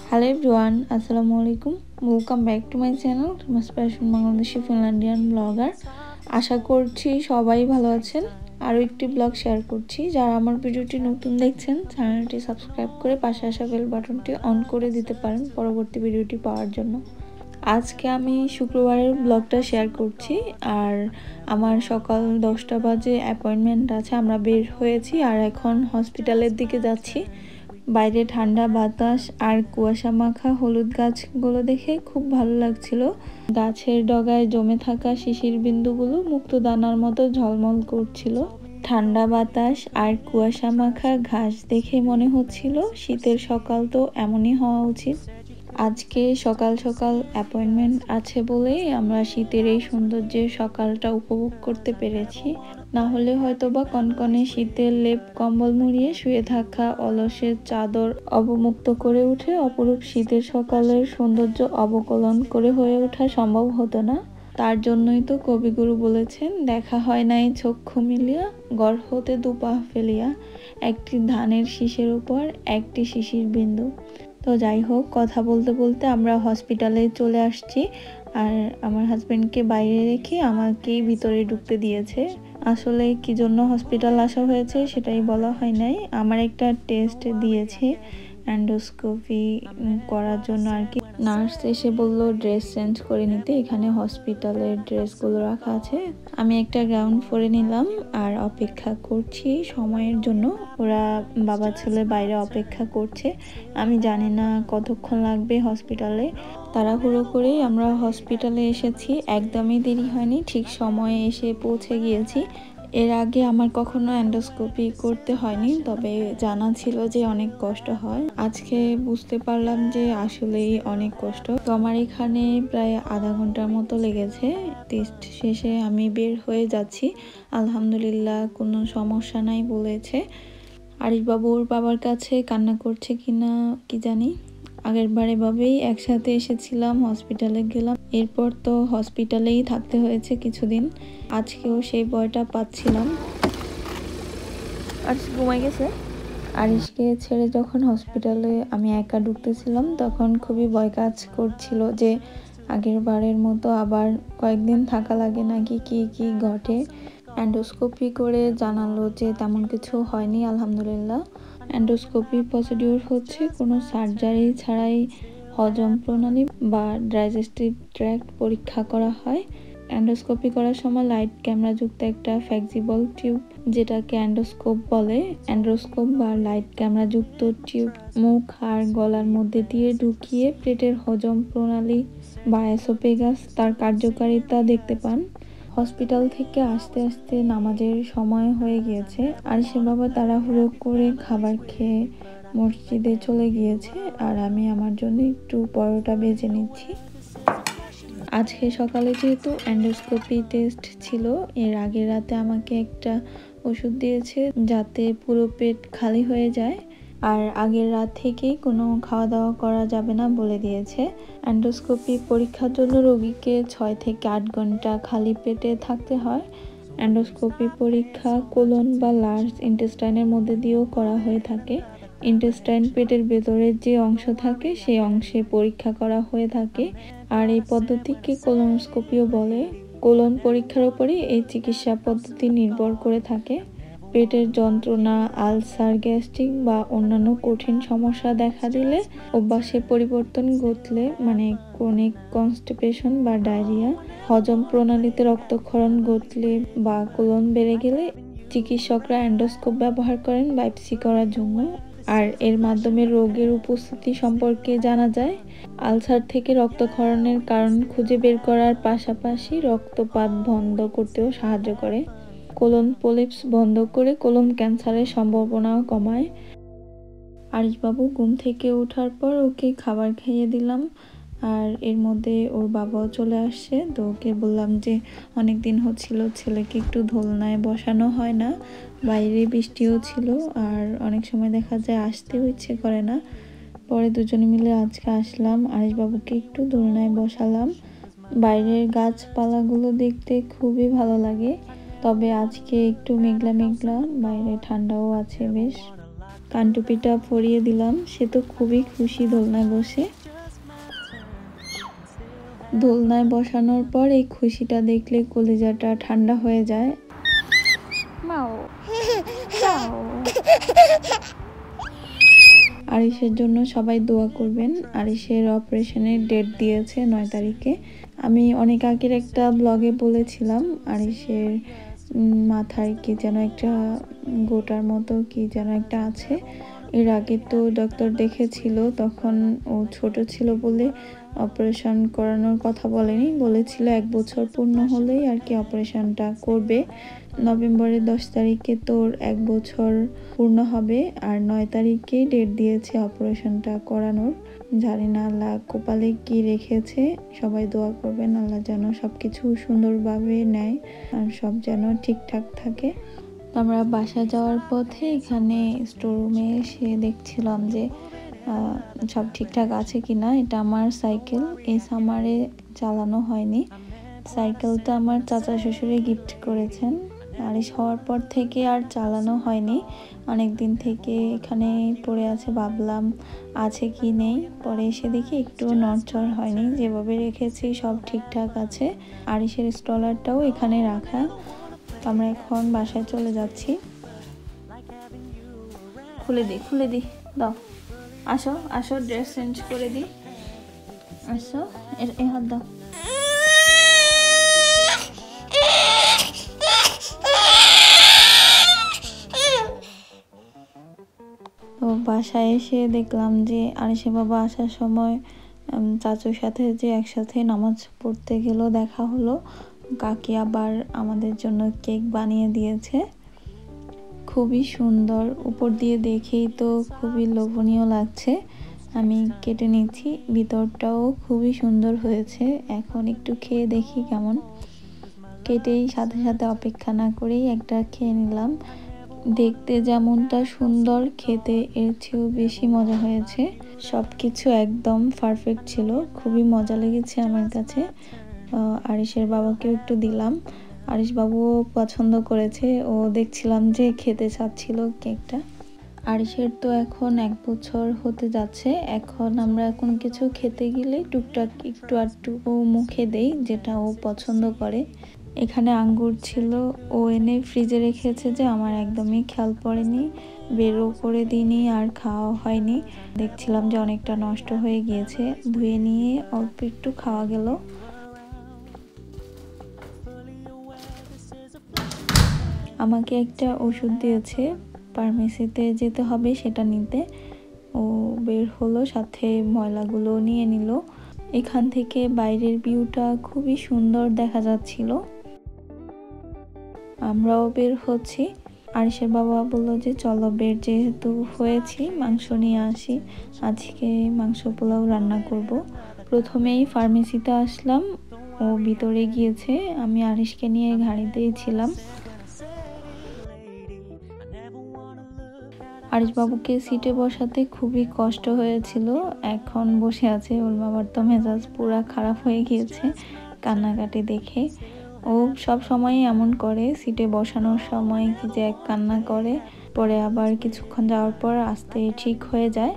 Hello everyone, Assalamualaikum. Welcome back to my channel, Rima Bangladeshi Finlandian blogger. আশা করছি সবাই ভালো আছেন। আরও একটি ব্লগ শেয়ার করছি। যারা আমার ভিডিওটি নতুন দেখছেন, চ্যানেলটি সাবস্ক্রাইব করে পাশে আসা বেল বাটনটি অন করে দিতে পারেন পরবর্তী ভিডিওটি পাওয়ার জন্য। আজকে আমি শুক্রবারের ব্লগটা শেয়ার করছি। আর আমার সকাল 10টা বাজে অ্যাপয়েন্টমেন্ট আছে, আমরা বের হয়েছি আর এখন হসপিটালের দিকে যাচ্ছি। বাইরে ঠান্ডা বাতাস আর কুয়াশা মাখা হলুদ গাছগুলো দেখে খুব ভালো লাগছিল। গাছের ডগায় জমে থাকা শিশির বিন্দুগুলো মুক্তদানার মতো ঝলমল করছিল। ঠান্ডা বাতাস আর কুয়াশা মাখা ঘাস দেখে মনে হচ্ছিল শীতের সকাল তো এমনই হওয়া উচিত। আজকে সকাল সকাল অ্যাপয়েন্টমেন্ট আছে বলেই আমরা শীতের এই সৌন্দর্যের সকালটা উপভোগ করতে পেরেছি। না হলে হয়তো বা কনকনে শীতের লেপ কম্বল মুড়িয়ে শুয়ে থাকা অলসের চাদর অবমুক্ত করে উঠে অপরূপ শীতের সকালের সৌন্দর্য অবকলন করে হয়ে ওঠা সম্ভব হতো না। তার জন্যই তো কবিগুরু বলেছেন, দেখা হয় নাই চক্ষু মিলিয়া, গড় হতে দুপা ফেলিয়া, একটি ধানের শীষের উপর একটি শিশির বিন্দু। তো যাই হোক, কথা বলতে বলতে আমরা হসপিটালে চলে আসছি। আর আমার হাজব্যান্ডকে বাইরে রেখে আমাকেই ভিতরে ঢুকতে দিয়েছে। আসলে কি জন্য হসপিটাল আসা হয়েছে সেটাই বলা হয় নাই। আমার একটা টেস্ট দিয়েছে এন্ডোস্কোপি করার জন্য আর কি। নার্স এসে বলল ড্রেস চেঞ্জ করে নিতে, এখানে হসপিটালের ড্রেসগুলো রাখা আছে। আমি একটা গাউন পরে নিলাম আর অপেক্ষা করছি সময়ের জন্য। ওরা বাবা ছেলে বাইরে অপেক্ষা করছে। আমি জানি না কতক্ষণ লাগবে হসপিটালে। তাড়াহুড়ো করেই আমরা হসপিটালে এসেছি, একদমই দেরি হয়নি, ঠিক সময়ে এসে পৌঁছে গিয়েছি। এর আগে আমার কখনো এন্ডোস্কোপি করতে হয়নি, তবে জানা ছিল যে অনেক কষ্ট হয়। আজকে বুঝতে পারলাম যে আসলেই অনেক কষ্ট। তো আমার এখানে প্রায় আধা ঘন্টার মতো লেগেছে। টেস্ট শেষে আমি বের হয়ে যাচ্ছি। আলহামদুলিল্লাহ কোনো সমস্যা নাই বলেছে। আরিশ বাবুর বাবার কাছে কান্না করছে কিনা কি জানি। আগের বার এভাবেই একসাথে এসেছিলাম, হসপিটালে গেলাম, এরপর তো হসপিটালেই থাকতে হয়েছে কিছুদিন। আজকেও সেই ভয়টা পাচ্ছিলাম। আরিশ ঘুমাই গেছে। আরিশকে ছেড়ে যখন হসপিটালে আমি একা ঢুকতেছিলাম তখন খুবই ভয় কাজ করছিল যে আগের বারের মতো আবার কয়েকদিন থাকা লাগে নাকি, কি কি ঘটে। এন্ডোস্কোপি করে জানালো যে তেমন কিছু হয়নি, আলহামদুলিল্লাহ। এন্ডোস্কোপি প্রসিডিউর হচ্ছে কোনো সার্জারি ছাড়াই হজম প্রণালী বা ডাইজেস্টিভ ট্র্যাক্ট পরীক্ষা করা হয়। এন্ডোস্কোপি করার সময় লাইট ক্যামেরা যুক্ত একটা ফ্লেক্সিবল টিউব, যেটাকে এন্ডোস্কোপ বলে, এন্ডোস্কোপ বা লাইট ক্যামেরা যুক্ত টিউব মুখ আর গলার মধ্যে দিয়ে ঢুকিয়ে পেটের হজম প্রণালী বা এসোফেগাস তার কার্যকারিতা দেখতে পান। হসপিটাল থেকে আসতে আসতে নামাজের সময় হয়ে গিয়েছে আর সে বাবা তাড়াহুড়ো করে খাবার খেয়ে মসজিদে চলে গিয়েছে। আর আমি আমার জন্য একটু পরোটা ভেজে নিচ্ছি। আজকে সকালে যেহেতু এন্ডোস্কোপি টেস্ট ছিল, এর আগের রাতে আমাকে একটা ওষুধ দিয়েছে যাতে পুরো পেট খালি হয়ে যায়। আর আগের রাত থেকেই কোনো খাওয়া দাওয়া করা যাবে না বলে দিয়েছে। এন্ডোস্কোপি পরীক্ষার জন্য রোগীকে 6 থেকে 8 ঘন্টা খালি পেটে থাকতে হয়। এন্ডোস্কোপি পরীক্ষা কোলন বা লার্জ ইন্টেস্টাইনের মধ্যে দিয়েও করা হয়ে থাকে। ইন্টেস্টাইন পেটের ভেতরের যে অংশ থাকে সেই অংশে পরীক্ষা করা হয়ে থাকে। আর এই পদ্ধতিকে কোলোনোস্কোপিও বলে। কোলন পরীক্ষার উপরই এই চিকিৎসা পদ্ধতি নির্ভর করে থাকে। পেটের যন্ত্রণা, আলসার, গ্যাস্ট্রিক বা অন্যান্য কঠিন সমস্যা দেখা দিলে, অভ্যাসে পরিবর্তন ঘটলে মানে ক্রনিক কনস্টিপেশন বা ডায়রিয়া, হজম প্রণালীতে রক্তক্ষরণ ঘটলে বা কোলন বেড়ে গেলে চিকিৎসকরা এন্ডোস্কোপ ব্যবহার করেন বায়োপসি করার জন্য। আর এর মাধ্যমে রোগের উপস্থিতি সম্পর্কে জানা যায়। আলসার থেকে রক্তক্ষরণের কারণ খুঁজে বের করার পাশাপাশি রক্তপাত বন্ধ করতেও সাহায্য করে। কোলন পলিপস বন্ধ করে কোলন ক্যান্সারের সম্ভাবনাও কমায়। আরিশবাবু ঘুম থেকে ওঠার পর ওকে খাবার খাইয়ে দিলাম। আর এর মধ্যে ওর বাবাও চলে আসছে। তো ওকে বললাম যে অনেক দিন হচ্ছিল ছেলেকে একটু দোলনায় বসানো হয় না, বাইরে বৃষ্টিও ছিল আর অনেক সময় দেখা যায় আসতেও ইচ্ছে করে না। পরে দুজনে মিলে আজকে আসলাম, আরিশবাবুকে একটু দোলনায় বসালাম। বাইরের গাছপালাগুলো দেখতে খুবই ভালো লাগে, তবে আজকে একটু মেঘলা মেঘলা, বাইরে ঠান্ডাও আছে বেশ। কানটুপিটা পরিয়ে দিলাম। সে তো খুবই খুশি দোলনায় বসে। দোলনায় বসানোর পর এই খুশিটা দেখলে কলিজাটা ঠান্ডা হয়ে যায়। আরিশের জন্য সবাই দোয়া করবেন। আরিশের অপারেশনের ডেট দিয়েছে 9 তারিখে। আমি অনেক আগের একটা ব্লগে বলেছিলাম আরিশের মাথায় কি যেন একটা গোটার মতো কি যেন একটা আছে। এর আগে তো ডক্টর দেখেছিল, তখন ও ছোট ছিল বলে অপারেশন করানোর কথা বলেনি, বলেছিল 1 বছর পূর্ণ হলেই আর কি অপারেশনটা করবে। নভেম্বরের 10 তারিখে তোর 1 বছর পূর্ণ হবে, আর 9 তারিখে ডেট দিয়েছে অপারেশনটা করানোর। জানি না আল্লাহ কপালে কি রেখেছে, সবাই দোয়া করবেন আল্লাহ যেন সবকিছু সুন্দরভাবে নেয় আর সব যেন ঠিকঠাক থাকে। আমরা বাসা যাওয়ার পথে এখানে স্টোররুমে এসে দেখছিলাম যে সব ঠিকঠাক আছে কিনা। এটা আমার সাইকেল, এই সামারে চালানো হয়নি। সাইকেলটা আমার চাচা শ্বশুরে গিফট করেছেন, আর হওয়ার পর থেকে আর চালানো হয়নি। অনেক দিন থেকে এখানে পড়ে আছে, ভাবলাম আছে কি নেই, পরে এসে দেখি একটু নড়চড় হয়নি, যেভাবে রেখেছি সব ঠিকঠাক আছে। আরিশের স্টলারটাও এখানে রাখা। আমরা এখন বাসায় চলে যাচ্ছি। খুলে দি দাও, আসো আসো, ড্রেস চেঞ্জ করে দিই, আসো এ হাত দাও। তো বাসায় এসে দেখলাম যে আরিশের বাবা আসার সময় চাচুর সাথে যে একসাথে নামাজ পড়তে গেল দেখা হলো। কাকি আবার আমাদের জন্য কেক বানিয়ে দিয়েছে, খুবই সুন্দর। উপর দিয়ে দেখেই তো খুবই লোভনীয় লাগছে। আমি কেটে নিচ্ছি, ভিতরটাও খুবই সুন্দর হয়েছে। এখন একটু খেয়ে দেখি কেমন। কেটেই সাথে সাথে অপেক্ষা না করেই একটা খেয়ে নিলাম। দেখতে যেমনটা সুন্দর, খেতে এর চেয়েও বেশি মজা হয়েছে। সব কিছু একদম পারফেক্ট ছিল, খুবই মজা লেগেছে আমার কাছে। আরিশের বাবাকেও একটু দিলাম, আরিশ বাবুও পছন্দ করেছে, ও দেখছিলাম যে খেতে চাচ্ছিল কেকটা। আরিশের তো এখন 1 বছর হতে যাচ্ছে। এখন আমরা কোনো কিছু খেতে গেলে টুকটাক একটু আধটু ও মুখে দেই, যেটা ও পছন্দ করে। এখানে আঙ্গুর ছিল, ও এনে ফ্রিজে রেখেছে যে আমার একদমই খেয়াল পড়েনি, বেরও করে দিইনি আর খাওয়া হয়নি। দেখছিলাম যে অনেকটা নষ্ট হয়ে গিয়েছে, ধুয়ে নিয়ে অল্প একটু খাওয়া গেল। আমাকে একটা ওষুধ দিয়েছে, ফার্মেসিতে যেতে হবে সেটা নিতে। ও বের হলো, সাথে ময়লাগুলো নিয়ে নিল। এখান থেকে বাইরের ভিউটা খুবই সুন্দর দেখা যাচ্ছিল। আমরাও বের হচ্ছি। আরিশের বাবা বলল যে চলো বের যেহেতু হয়েছি মাংস নিয়ে আসি, আজকে মাংস পোলাও রান্না করব। প্রথমেই ফার্মেসিতে আসলাম, ও ভিতরে গিয়েছে, আমি আরিশকে নিয়ে গাড়িতেই ছিলাম। আরিশ বাবুকে সিটে বসাতে খুবই কষ্ট হয়েছিল, এখন বসে আছে। ওর বাবার তো মেজাজ পুরা খারাপ হয়ে গিয়েছে কান্নাকাটি দেখে। ও সব সময় এমন করে, সিটে বসানোর সময় কি যে এক কান্না করে, পরে আবার কিছুক্ষণ যাওয়ার পর আস্তে ঠিক হয়ে যায়।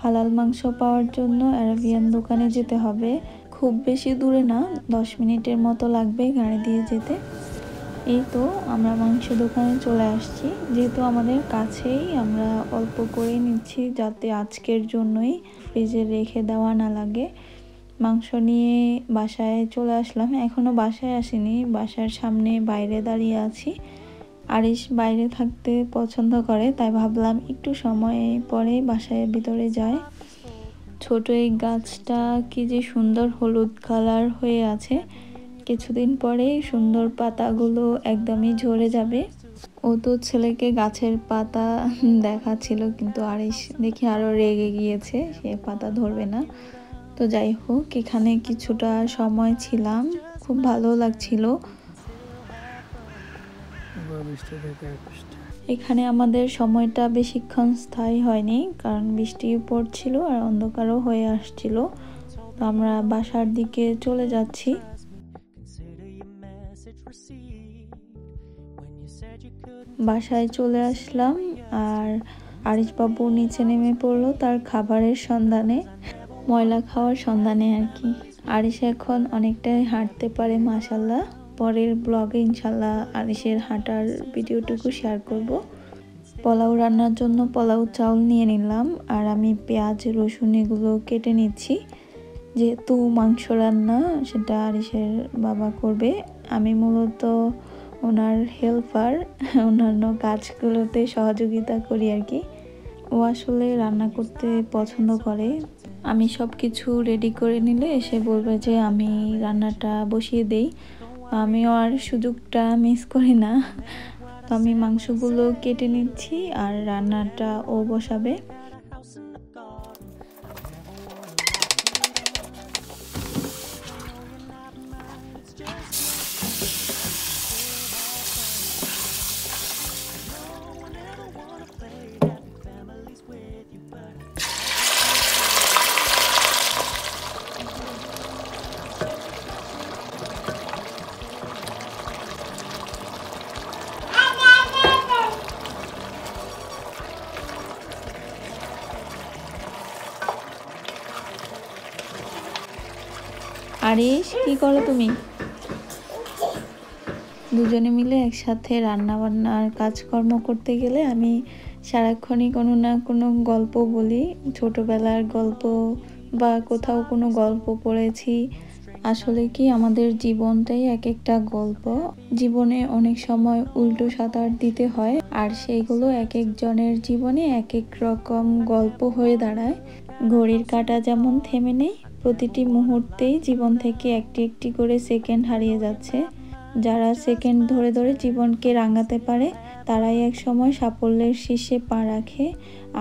হালাল মাংস পাওয়ার জন্য অ্যারাবিয়ান দোকানে যেতে হবে, খুব বেশি দূরে না, 10 মিনিটের মতো লাগবে গাড়ি দিয়ে যেতে। এই তো আমরা মাংস দোকানে চলে আসছি, যেহেতু আমাদের কাছেই আমরা অল্প করে নিচ্ছি যাতে আজকের জন্যই ফ্রিজে রেখে দেওয়া না লাগে। মাংস নিয়ে বাসায় চলে আসলাম, এখনো বাসায় আসিনি, বাসার সামনে বাইরে দাঁড়িয়ে আছি। আরিশ বাইরে থাকতে পছন্দ করে, তাই ভাবলাম একটু সময় পরে বাসায় ভিতরে যায়। ছোট এই গাছটা কি যে সুন্দর হলুদ কালার হয়ে আছে, কিছুদিন পরে সুন্দর পাতাগুলো একদমই ঝরে যাবে। ও তো ছেলেকে গাছের পাতা দেখাচ্ছিল, কিন্তু আরিশ দেখি আরো রেগে গিয়েছে, সে পাতা ধরবে না। তো যাই হোক, এখানে কিছুটা সময় ছিলাম, খুব ভালো লাগছিল। এখানে আমাদের সময়টা বেশিক্ষণ স্থায়ী হয়নি, কারণ বৃষ্টিও পড়ছিল আর অন্ধকারও হয়ে আসছিল। তো আমরা বাসার দিকে চলে যাচ্ছি। বাসায় চলে আসলাম আর আরিশ বাবু নিচে নেমে পড়লো তার খাবারের সন্ধানে, ময়লা খাওয়ার সন্ধানে আর কি। আরিশ এখন অনেকটাই হাঁটতে পারে মাশাল্লাহ। পরের ব্লগে ইনশাল্লাহ আরিশের হাঁটার ভিডিওটুকু শেয়ার করব। পোলাও রান্নার জন্য পোলাও চাউল নিয়ে নিলাম আর আমি পেঁয়াজ রসুন এগুলো কেটে নিচ্ছি। যেহেতু মাংস রান্না সেটা আরিশের বাবা করবে, আমি মূলত ওনার হেল্পার, অন্যান্য কাজগুলোতে সহযোগিতা করি আর কি। ও আসলে রান্না করতে পছন্দ করে। আমি সব কিছু রেডি করে নিলে এসে বলবে যে আমি রান্নাটা বসিয়ে দেই, আমিও আর সুযোগটা মিস করি না। তো আমি মাংসগুলো কেটে নিচ্ছি আর রান্নাটা ও বসাবে। আরিশ, কি করো তুমি? দুজনে মিলে একসাথে রান্না বান্নার কাজকর্ম করতে গেলে আমি সারাক্ষণই কোনো না কোনো গল্প বলি, ছোটবেলার গল্প বা কোথাও কোনো গল্প পড়েছি। আসলে কি আমাদের জীবনটাই এক একটা গল্প, জীবনে অনেক সময় উল্টো সাঁতার দিতে হয় আর সেইগুলো এক একজনের জীবনে এক এক রকম গল্প হয়ে দাঁড়ায়। ঘড়ির কাঁটা যেমন থেমে নেই, প্রতিটি মুহূর্তেই জীবন থেকে একটি একটি করে সেকেন্ড হারিয়ে যাচ্ছে। যারা সেকেন্ড ধরে ধরে জীবনকে রাঙাতে পারে তারাই এক সময় সাফল্যের শীর্ষে পা রাখে।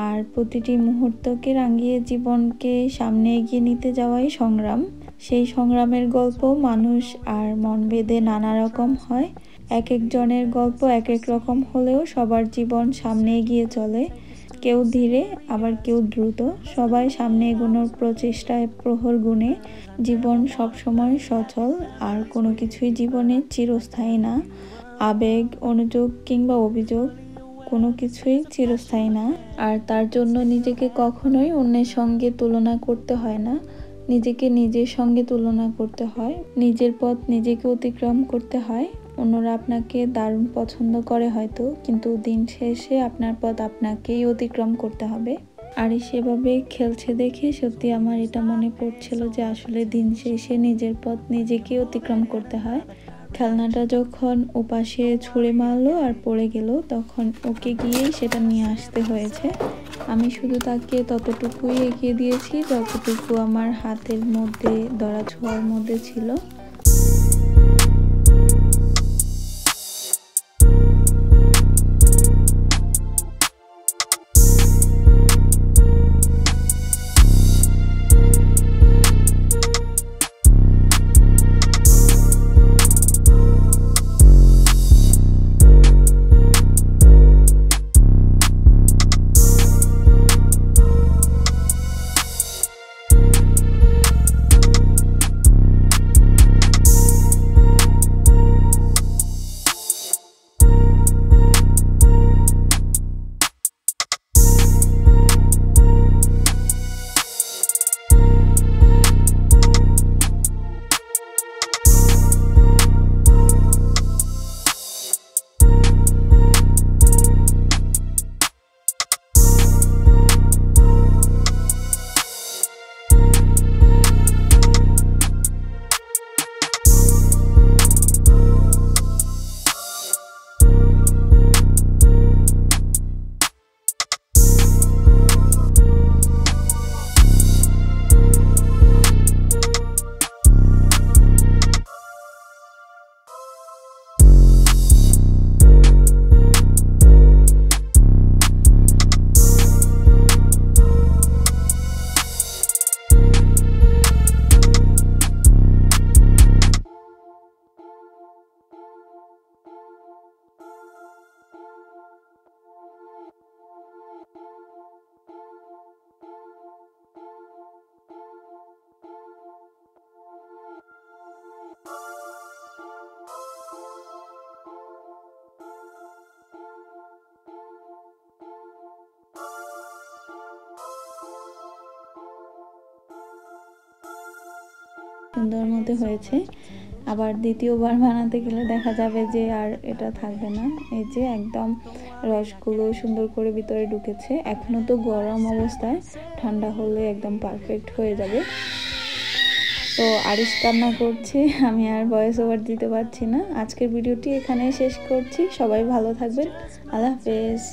আর প্রতিটি মুহূর্তকে রাঙিয়ে জীবনকে সামনে এগিয়ে নিতে যাওয়াই সংগ্রাম। সেই সংগ্রামের গল্প মানুষ আর মন ভেদে নানা রকম হয়। এক একজনের গল্প এক এক রকম হলেও সবার জীবন সামনে এগিয়ে চলে, কেউ ধীরে আবার কেউ দ্রুত, সবাই সামনে এগোনোর প্রচেষ্টায় প্রহর গুণে। জীবন সবসময় সচল আর কোনো কিছুই জীবনে চিরস্থায়ী না। আবেগ, অনুযোগ কিংবা অভিযোগ কোনো কিছুই চিরস্থায়ী না। আর তার জন্য নিজেকে কখনোই অন্যের সঙ্গে তুলনা করতে হয় না, নিজেকে নিজের সঙ্গে তুলনা করতে হয়। নিজের পথ নিজেকে অতিক্রম করতে হয়। অন্যরা আপনাকে দারুণ পছন্দ করে হয়তো, কিন্তু দিন শেষে আপনার পথ আপনাকেই অতিক্রম করতে হবে। আর সেভাবে খেলছে দেখে সত্যি আমার এটা মনে পড়ছিল যে আসলে দিন শেষে নিজের পথ নিজেকেই অতিক্রম করতে হয়। খেলনাটা যখন ওপাশে ছুঁড়ে মারলো আর পড়ে গেল তখন ওকে গিয়েই সেটা নিয়ে আসতে হয়েছে। আমি শুধু তাকে ততটুকুই এগিয়ে দিয়েছি যতটুকু আমার হাতের মধ্যে ধরা ছোঁয়ার মধ্যে ছিল। সুন্দর মতো হয়েছে। আবার দ্বিতীয়বার বানাতে গেলে দেখা যাবে যে আর এটা থাকবে না। এই যে একদম রসগুলো সুন্দর করে ভিতরে ঢুকেছে। এখনো তো গরম অবস্থায়, ঠান্ডা হলে একদম পারফেক্ট হয়ে যাবে। তো আরিশ কান্না করছে, আমি আর ভয়েস ওভার দিতে পারছি না। আজকের ভিডিওটি এখানে শেষ করছি। সবাই ভালো থাকবেন। আল্লাহ হাফেজ।